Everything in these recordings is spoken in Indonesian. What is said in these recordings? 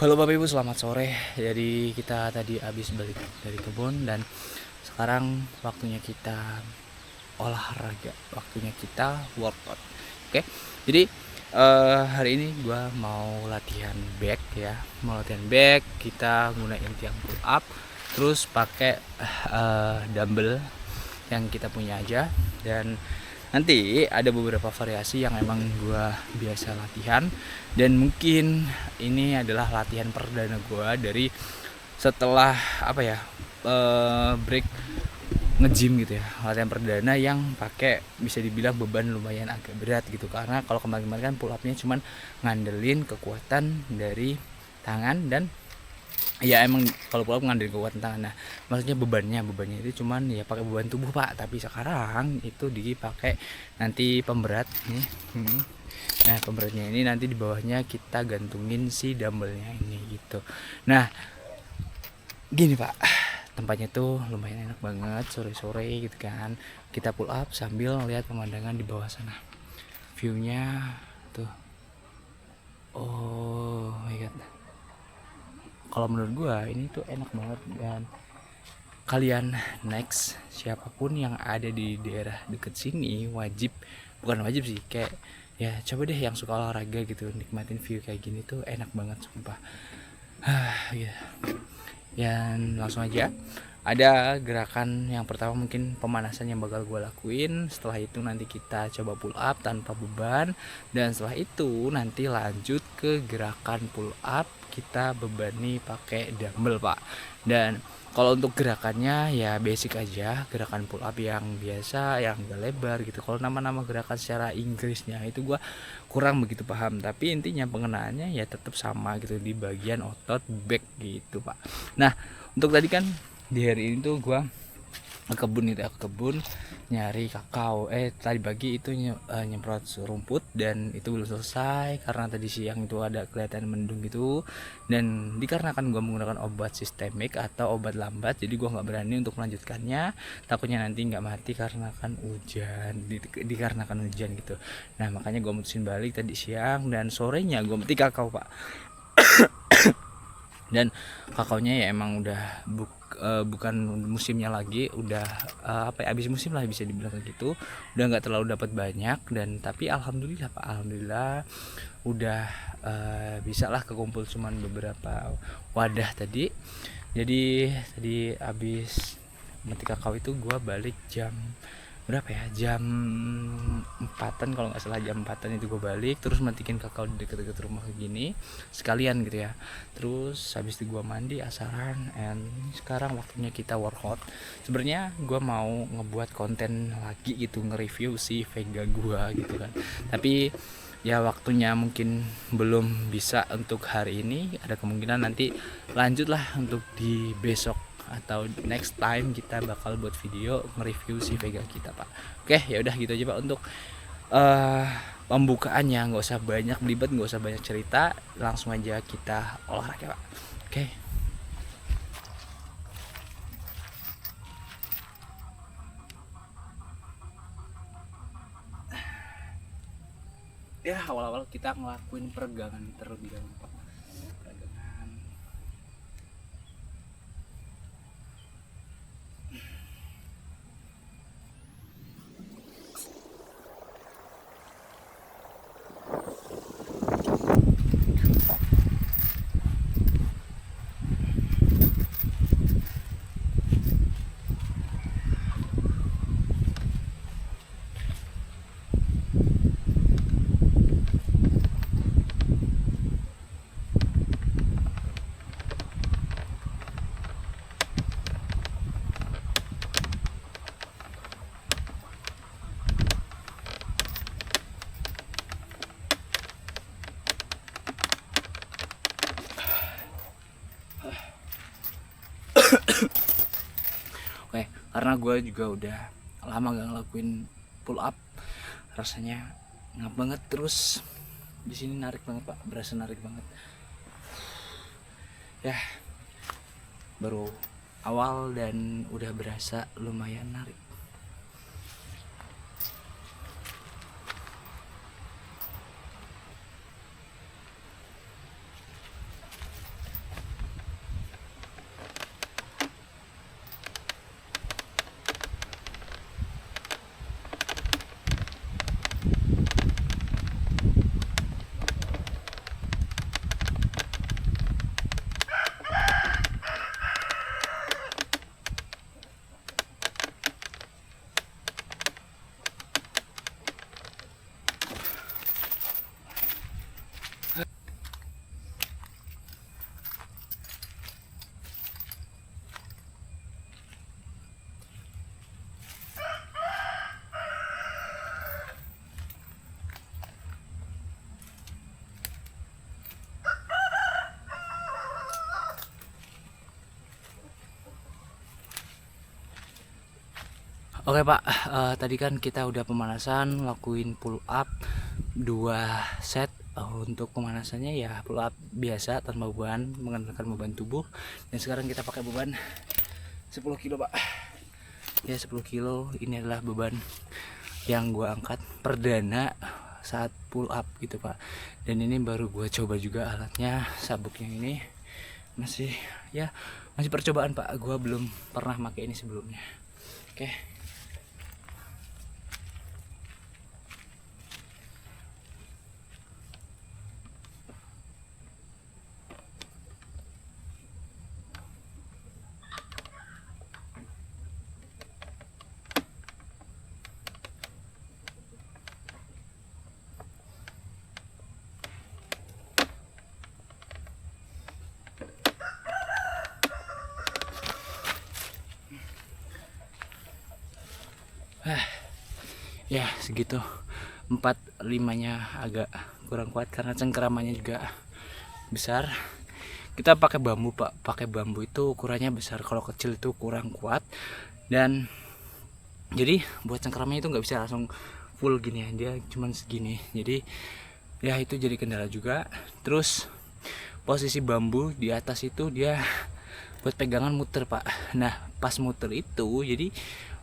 Halo Bapak Ibu, selamat sore. Jadi kita tadi habis balik dari kebun dan sekarang waktunya kita olahraga, waktunya kita workout. Oke, jadi hari ini gua mau latihan back ya, mau latihan back. Kita gunain tiang pull up, terus pakai dumbbell yang kita punya aja, dan nanti ada beberapa variasi yang emang gua biasa latihan, dan mungkin ini adalah latihan perdana gua dari setelah apa ya, break nge-gym gitu ya. Latihan perdana yang pakai bisa dibilang beban lumayan agak berat gitu, karena kalau kemarin-kemarin kan pull up-nya cuman ngandelin kekuatan dari tangan, dan ya emang kalau pull up ngandelin kekuatan tangan. Nah, maksudnya bebannya itu cuman ya pakai beban tubuh Pak, tapi sekarang itu dipakai nanti pemberat nih. Nah, pemberatnya ini nanti di bawahnya kita gantungin si dumbbellnya ini gitu. Nah, gini Pak, tempatnya tuh lumayan enak banget sore-sore gitu kan. Kita pull up sambil lihat pemandangan di bawah sana. View-nya tuh. Oh my god. Kalau menurut gua ini tuh enak banget, dan kalian next siapapun yang ada di daerah deket sini wajib, bukan wajib sih, kayak ya coba deh yang suka olahraga gitu nikmatin view kayak gini tuh enak banget sumpah. Ya. Dan langsung aja ada gerakan yang pertama, mungkin pemanasan yang bakal gue lakuin. Setelah itu nanti kita coba pull up tanpa beban, dan setelah itu nanti lanjut ke gerakan pull up kita bebani pakai dumbbell Pak. Dan kalau untuk gerakannya ya basic aja, gerakan pull up yang biasa yang gak lebar gitu. Kalau nama-nama gerakan secara Inggrisnya itu gue kurang begitu paham, tapi intinya pengenaannya ya tetap sama gitu di bagian otot back gitu Pak. Nah, untuk tadi kan di hari ini tuh gua ke kebun itu ya, ke kebun nyari kakao. Tadi pagi itu nyemprot rumput, dan itu belum selesai karena tadi siang itu ada kelihatan mendung gitu, dan dikarenakan gua menggunakan obat sistemik atau obat lambat, jadi gua nggak berani untuk melanjutkannya, takutnya nanti nggak mati karena kan hujan, dikarenakan hujan gitu. Nah, makanya gua mutusin balik tadi siang, dan sorenya gua metik kakao Pak. Dan kakaonya ya emang udah bukan musimnya lagi, udah apa ya, habis musim lah bisa dibilang gitu, udah nggak terlalu dapat banyak, dan tapi alhamdulillah Pak, alhamdulillah udah bisa lah kekumpul cuman beberapa wadah tadi. Jadi tadi habis metik kakao itu gua balik jam berapa ya, jam 4-an kalau nggak salah, jam 4-an itu gue balik, terus matikin kakao di deket-deket rumah gini sekalian gitu ya. Terus habis itu gue mandi asaran, and sekarang waktunya kita workout. Sebenarnya gue mau ngebuat konten lagi gitu, nge-review si Vega gue gitu kan, tapi ya waktunya mungkin belum bisa untuk hari ini. Ada kemungkinan nanti lanjut lah untuk di besok atau next time kita bakal buat video nge-review si Vega kita Pak. Oke, ya udah gitu aja Pak untuk pembukaannya. Nggak usah banyak belibet, nggak usah banyak cerita, langsung aja kita olahraga Pak. Oke. Ya, awal-awal kita ngelakuin peregangan terlebih dahulu Pak. Peregangan. Oke, karena gue juga udah lama gak ngelakuin pull up, rasanya ngap banget, terus di sini narik banget Pak, berasa narik banget. Ya, baru awal dan udah berasa lumayan narik. Oke Pak, tadi kan kita udah pemanasan, lakuin pull up 2 set. Untuk pemanasannya ya pull up biasa tanpa beban, mengandalkan beban tubuh. Dan sekarang kita pakai beban 10 kilo Pak. Ya 10 kilo ini adalah beban yang gua angkat perdana saat pull up gitu Pak. Dan ini baru gua coba juga alatnya, sabuk yang ini masih percobaan Pak. Gua belum pernah pakai ini sebelumnya. Oke. Ya segitu, 4-5-nya agak kurang kuat karena cengkeramannya juga besar. Kita pakai bambu Pak, pakai bambu itu ukurannya besar, kalau kecil itu kurang kuat. Dan jadi buat cengkeramannya itu nggak bisa langsung full gini ya, dia cuman segini. Jadi ya itu jadi kendala juga. Terus posisi bambu di atas itu dia buat pegangan muter Pak. Nah pas muter itu jadi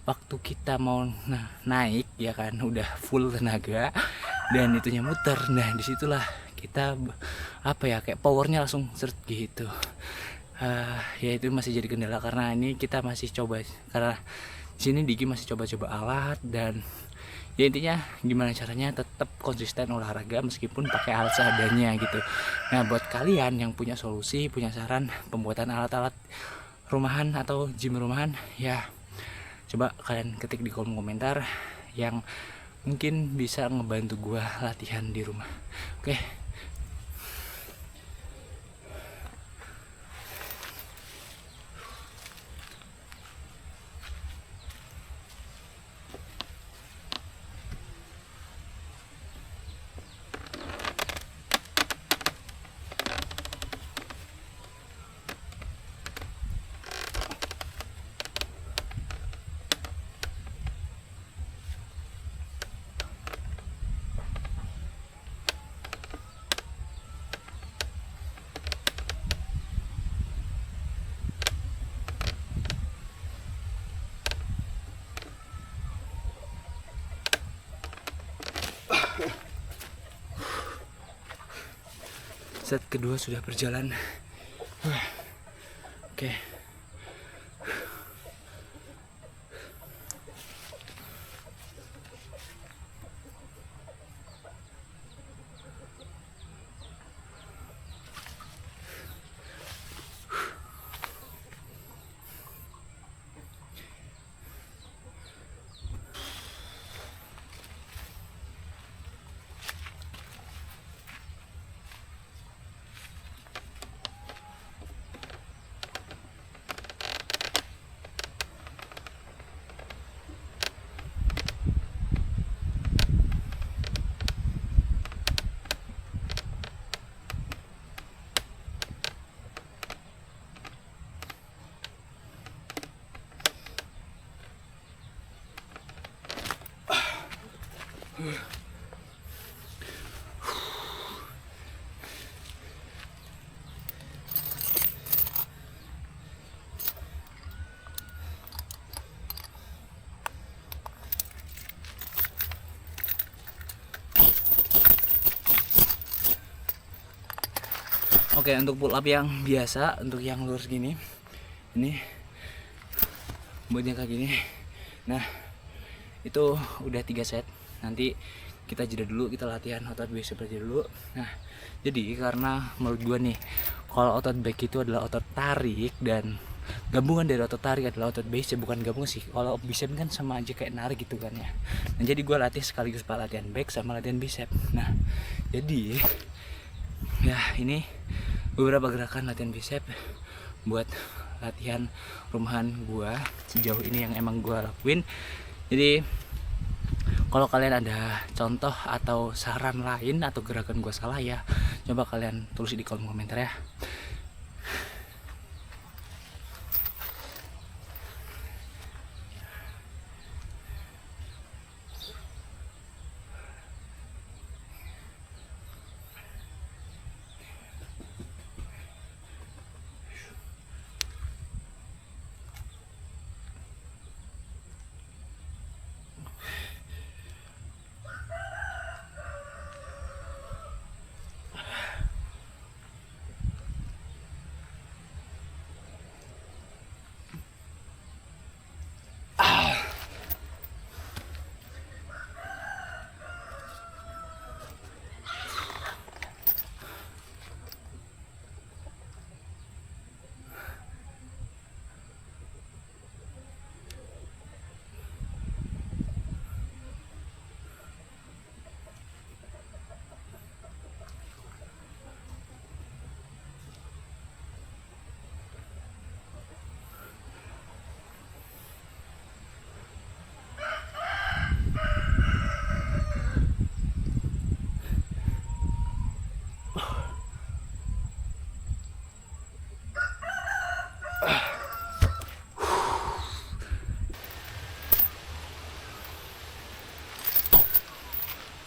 waktu kita mau naik ya kan udah full tenaga dan itunya muter. Nah disitulah kita kayak powernya langsung seret gitu. Ya itu masih jadi kendala karena ini kita masih coba, karena sini Diki masih coba-coba alat. Dan ya intinya gimana caranya tetap konsisten olahraga meskipun pakai alat seadanya gitu. Nah buat kalian yang punya solusi, punya saran pembuatan alat-alat rumahan atau gym rumahan, ya coba kalian ketik di kolom komentar yang mungkin bisa ngebantu gua latihan di rumah. Oke. Set kedua sudah berjalan. Oke. Oke, untuk pull up yang biasa, untuk yang lurus gini, ini buatnya kayak gini. Nah, itu udah 3 set. Nanti kita jeda dulu, kita latihan otot bicep aja dulu. Nah, jadi karena menurut gua nih, kalau otot back itu adalah otot tarik dan gabungan dari otot tarik adalah otot bicep, bukan gabungan sih. Kalau bicep kan sama aja kayak narik gitu kan ya. Nah, jadi gua latih sekaligus latihan back sama latihan bicep. Nah, jadi ya ini beberapa gerakan latihan bicep buat latihan rumahan gua sejauh ini yang emang gua lakuin. Jadi kalau kalian ada contoh atau saran lain atau gerakan gua salah, ya coba kalian tulis di kolom komentar ya.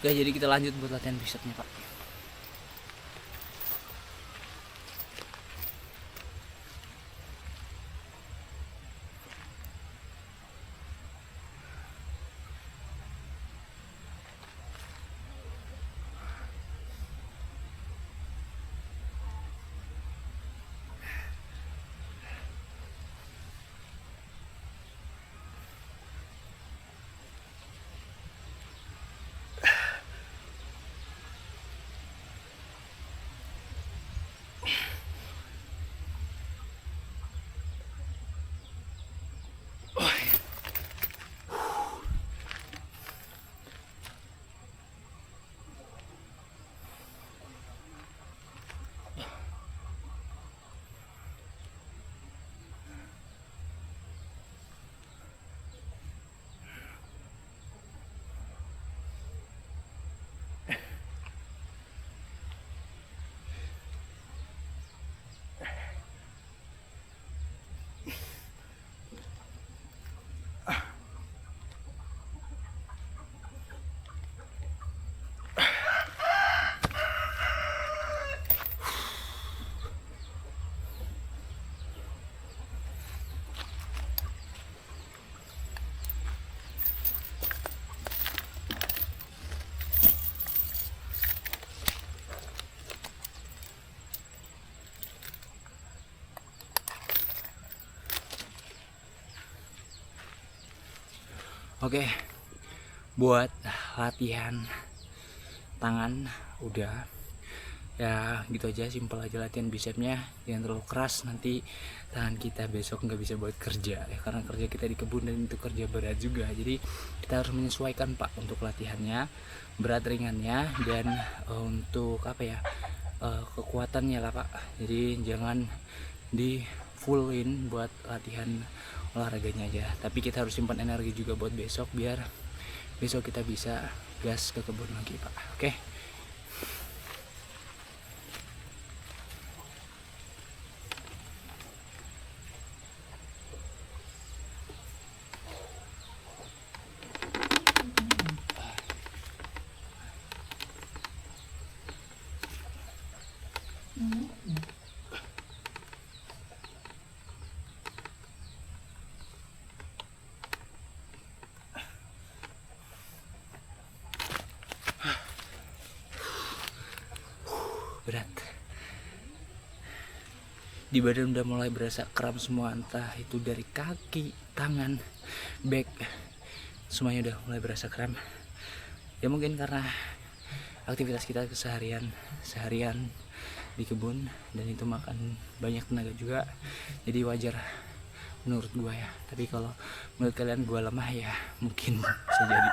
Oke, jadi kita lanjut buat latihan bicepsnya Pak. Oke, buat latihan tangan udah ya gitu aja, simpel aja latihan bicepnya, jangan terlalu keras, nanti tangan kita besok nggak bisa buat kerja ya, karena kerja kita di kebun dan itu kerja berat juga, jadi kita harus menyesuaikan Pak untuk latihannya, berat ringannya, dan untuk apa ya, kekuatannya lah Pak. Jadi jangan di fullin buat latihan olahraganya aja, tapi kita harus simpan energi juga buat besok, biar besok kita bisa gas ke kebun lagi Pak. Oke. Berat di badan, udah mulai berasa kram semua, entah itu dari kaki, tangan, back, semuanya udah mulai berasa kram ya, mungkin karena aktivitas kita seharian di kebun, dan itu makan banyak tenaga juga, jadi wajar menurut gua ya. Tapi kalau menurut kalian gua lemah ya, mungkin bisa jadi.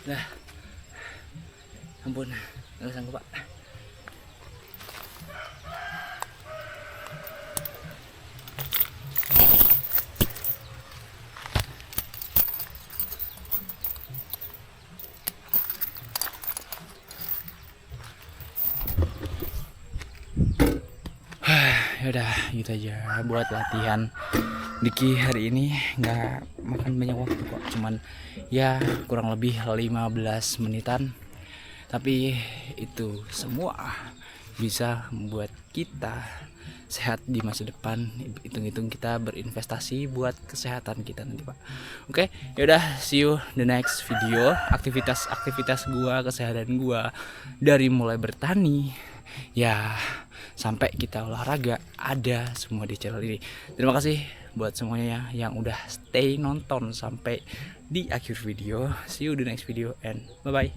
Nah, ampun, nggak sanggup Pak. Yaudah gitu aja buat latihan Diki hari ini, nggak makan banyak waktu kok, cuman ya kurang lebih 15 menitan, tapi itu semua bisa membuat kita sehat di masa depan. Hitung-hitung kita berinvestasi buat kesehatan kita nanti Pak. Oke, yaudah, see you the next video. Aktivitas gua, kesehatan gua, dari mulai bertani ya sampai kita olahraga, ada semua di channel ini. Terima kasih buat semuanya yang udah stay nonton sampai di akhir video. See you the next video and bye bye.